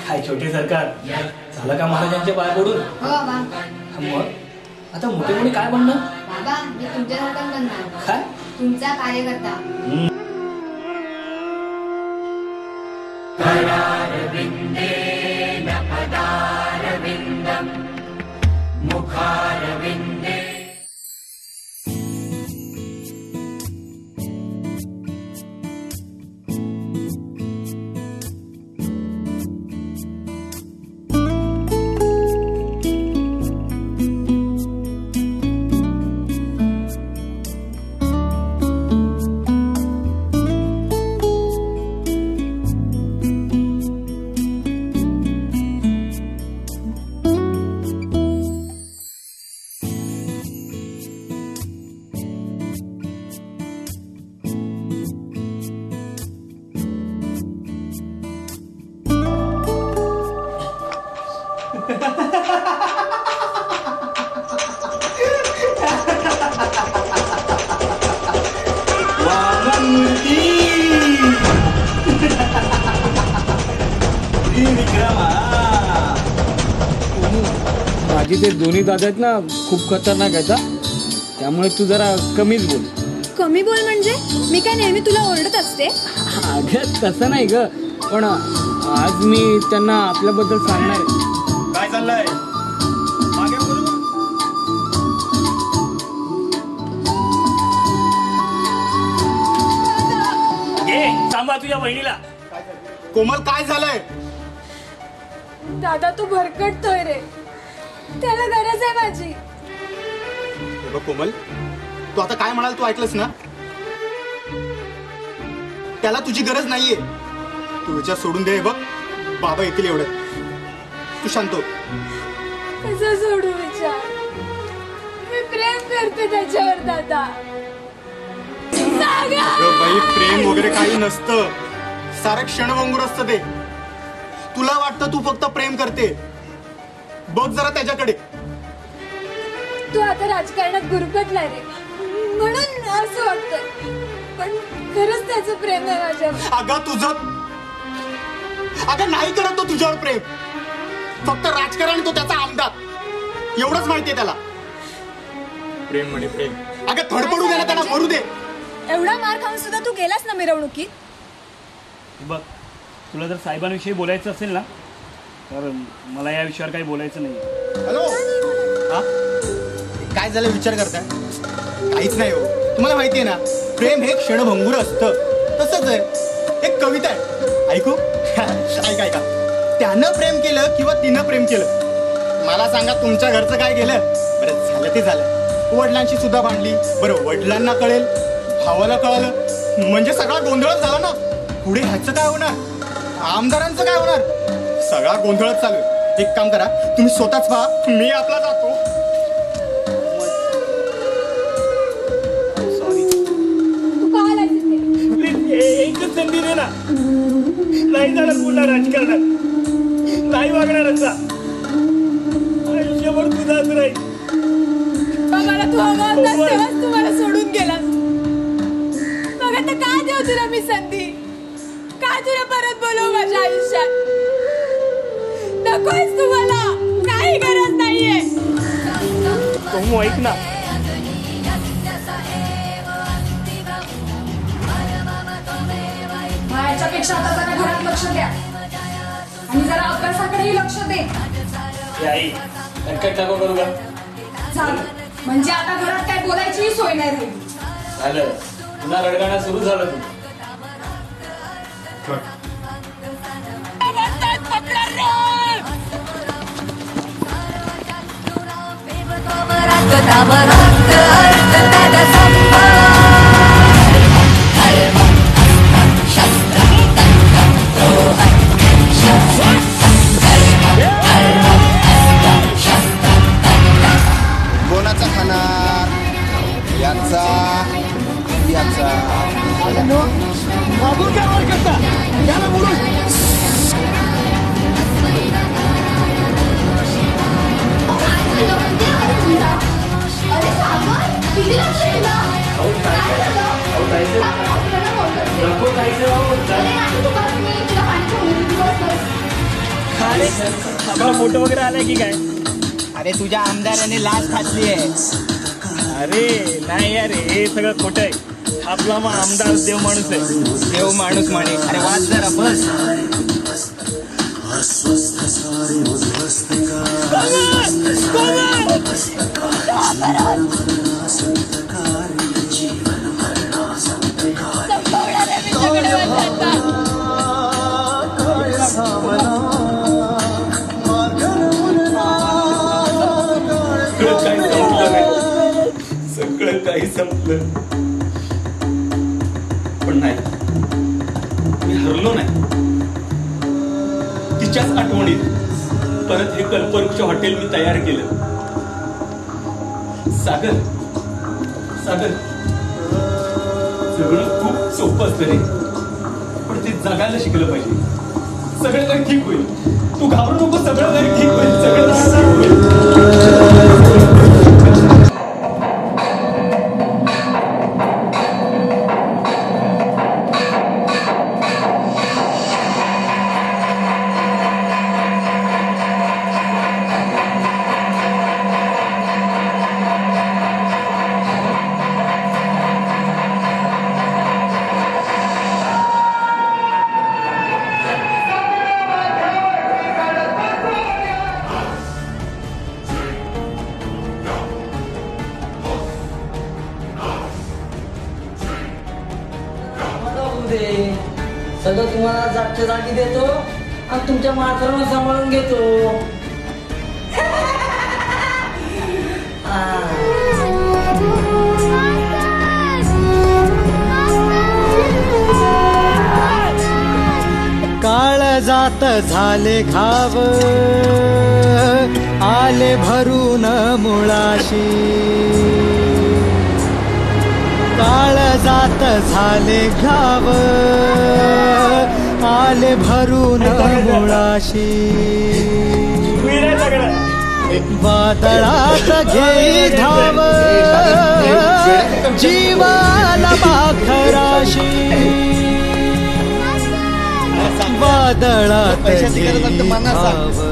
काय छोटे सरकार झालं का महाराजांच्या पाया पडून? हो बाबा. मग आता मोठे मोठे काय बनणार? बाबा मी तुमच्यासारखा बनणार. काय? तुमचा कार्यकर्ता. माझी ते दोन्ही दादा आहेत ना खूप खतरनाक आहेत हा. त्यामुळे तू जरा कमीच बोल. कमी बोल म्हणजे मी काय नेहमी तुला ओरडत असते? अगं तसं नाही ग, पण आज मी त्यांना आपल्याबद्दल सांगणार आहे. काय चाललंय? मागे बोलू. घे सांभाळ तुझ्या बहिणीला. कोमल काय झालंय? दादा तू भरकटतोय रे, त्याला गरज आहे माझी. हे बघ कोमल, तू आता काय म्हणाल तू ऐकलंस ना? त्याला तुझी गरज नाहीये. तू विचार सोडून दे. बघ बाबा येतील एवढं. तू शांत हो. कसं सोडू विचार? मी प्रेम करते त्याच्यावर दादा. अगं बाई, प्रेम वगैरे काही नसतं. सारं क्षणभंगूर असतं ते. तुला वाटतं तू फक्त प्रेम करते. बघ जरा त्याच्याकडे. तू आता राजकारणात गुरफटलाय रे, म्हणून असं वाटतं. पण खरंच त्याचं प्रेम आहे माझ्यावर. अगं तुझं अगं नाही करत तो तुझ्यावर प्रेम. फक्त राजकारण, तो त्याचा आमदार एवढंच माहितीये त्याला. प्रेम म्हणे प्रेम. अगं धडपडू दे ना त्याला, मरू दे. एवढा मार खाऊन सुद्धा तू गेलास ना मिरवणुकीत. बघ तुला जर साहेबांविषयी बोलायचं असेल ना तर मला या विषयावर काही बोलायचं नाही. हॅलो, हा काय झालं विचार करताय? काहीच नाही हो. तुम्हाला माहितीये ना, प्रेम हे क्षणभंगूर असतं. तसंच आहे. एक कविता आहे, ऐकू? ऐका ऐका. त्यानं प्रेम केलं किंवा तिनं प्रेम केलं, मला सांगा तुमच्या घरचं काय गेलं? बरं झालं ते झालं. वडिलांशी सुद्धा भांडली. बरं वडिलांना कळेल, भावाला कळलं, म्हणजे सगळा गोंधळच झाला ना. पुढे ह्याचं काय होणार? आमदारांचं काय होणार? सगळा गोंधळच चालू आहे. एक काम करा, तुम्ही स्वतःच पहा, मी आपला जातो. तू का आलास इथे? एकच संधी दे ना. नाही झालं पुन्हा राजकारणात, नाही वागणार असा. आयुष्यभर तुझाच राहील. मला तू हवा होतास तेव्हाच तू मला सोडून गेलास. मग आता काय देऊ तुला मी संधी? काय तुला परत बोलवू माझ्या आयुष्यात? नकोयस तू मला, काही गरज नाहीये. तू ऐक ना. याच्यापेक्षा आता जरा घरात लक्ष द्या आणि जरा अभ्यासाकडेही लक्ष दे. आई कटकट नको करू का? झालं म्हणजे आता घरात काय बोलायचीही सोय नाही राहिली. झालं पुन्हा रडगाणं सुरू झालं. तू कोणाचा खाणार? याचा याचा. मागून काय वर करता? याला बोलून अरे सागर, किती लक्ष दिलं? आपला फोटो वगैरे आलाय की काय? अरे तुझ्या आमदाराने लाच घातली आहे. अरे नाही यार, हे सगळं खोटं आहे. आपला मग आमदार देव माणूस आहे. देव माणूस म्हणे. अरे वाच जरा बस. संपवणार आहे मी सगळे वाद सगळं काही संपलं, पण नाही, मी हरलो नाही. तिच्याच आठवणीत परत हे कल्पवृक्ष हॉटेल मी तयार केलं. सागर सागर, सगळं खूप सोपं असतं रे, पण ते जगायला शिकलं पाहिजे. सगळं काही ठीक होईल, तू घाबरू नको. सगळं काही ठीक होईल, सगळं काही ठीक होईल. सगळं तुम्हाला जागच्या जागी देतो आणि तुमच्या माणसाला सांभाळून घेतो. काळ जात झाले घाव, आले भरून मुळाशी. काळ जात झाले घाव, आले भरून मुळाशी. वादळात घेई धाव, जीवाला पाखराशी. वादळात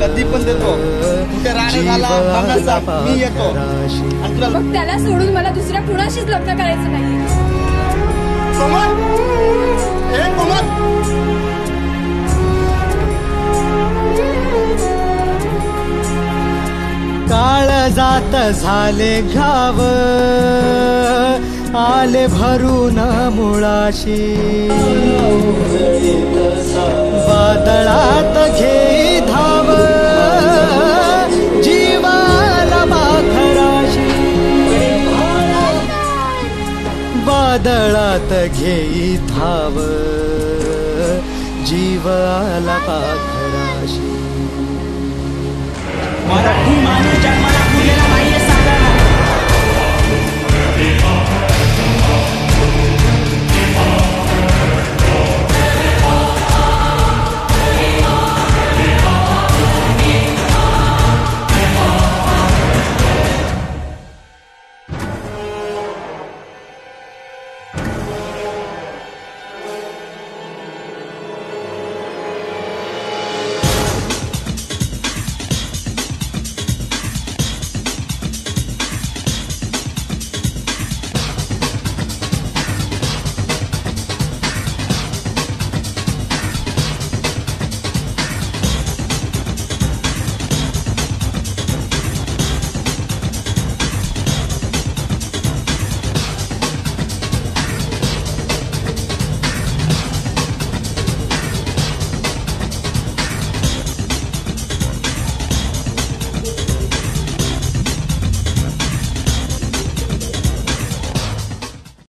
कधी पण देतो. कुठे राहणे झाला मी येतो. मग त्याला सोडून मला दुसऱ्या कुणाशीच लग्न करायचं नाही. काळ जात झाले घाव, आले भरून मुळाशी. वादळात घे धाव, जीवाला पाखराशी. वादळात घेई धाव, जीवाला पाखराशी. मराठी माने जन्माला